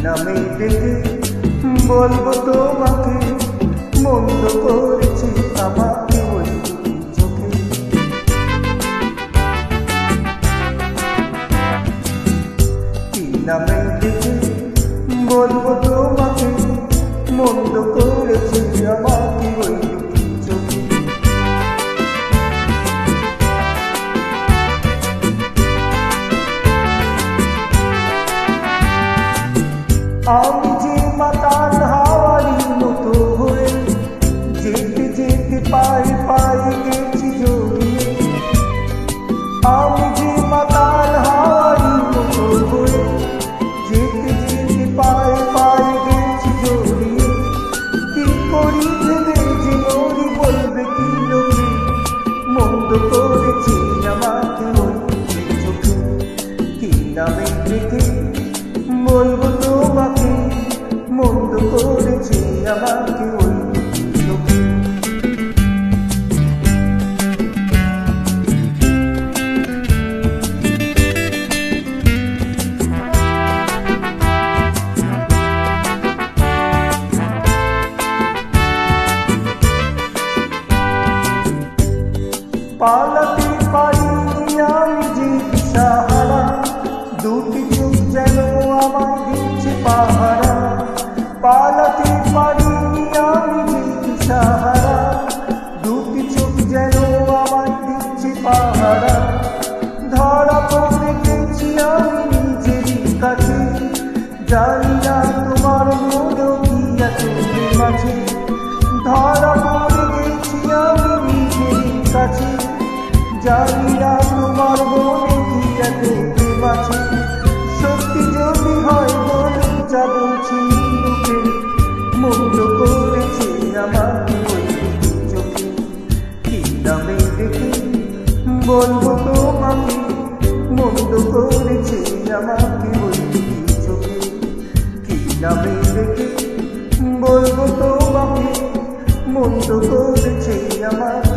নামে ডেকে বলবো তোমাকে, মন্দ করেছে আমাকে ওই চোখে। কি নামে ডেকে বলবো তোমাকে, মন্দ করেছে আমাকে ওই চোখে। আমি যে মাতাল হাওয়ারির মতো হয়ে যেতে যেতে পায়ে পায়ে গেছি জড়িয়ে। আমি যে মাতাল হাওয়ারির মতো হয়ে যেতে যেতে পায়ে পায়ে গেছি জড়িয়ে। কি করি ভেবে যে মরি, বলবে কি লোকে, মন্দ করেছি আমাকে ওই চোখে। কি নামে ডেকে বলবো তোমাকে, মন্দ করেছে আমাকে ওই চোখে। পালাতে পারিনি আমি যে দিশাহারা, দুটি চোখ যেন আমার দিচ্ছে পাহারা। পালাতে পারিনি আমি যে দিশাহারা, দুটি চোখ যেন আমার দিচ্ছে পাহারা। ধরা পড়ে গেছি আমি নিজেরই কাছে, জানি না তোমার মনেও কি এত প্রেম আছে। ধরা পড়ে গেছি আমি নিজেরই কাছে, জানি না তোমার মনে কি এত প্রেম আছে। সত্যি যদি হয় বলে যা বলছি মুখে, মন্দ করেছে আমাকে ওই চোখে। কি নামে ডেকে বলবো তোমাকে, মন্দ করেছে আমাকে ওই চোখে। কি নামে ডেকে বলবো তোমাকে, মন্দ করেছে আমাকে।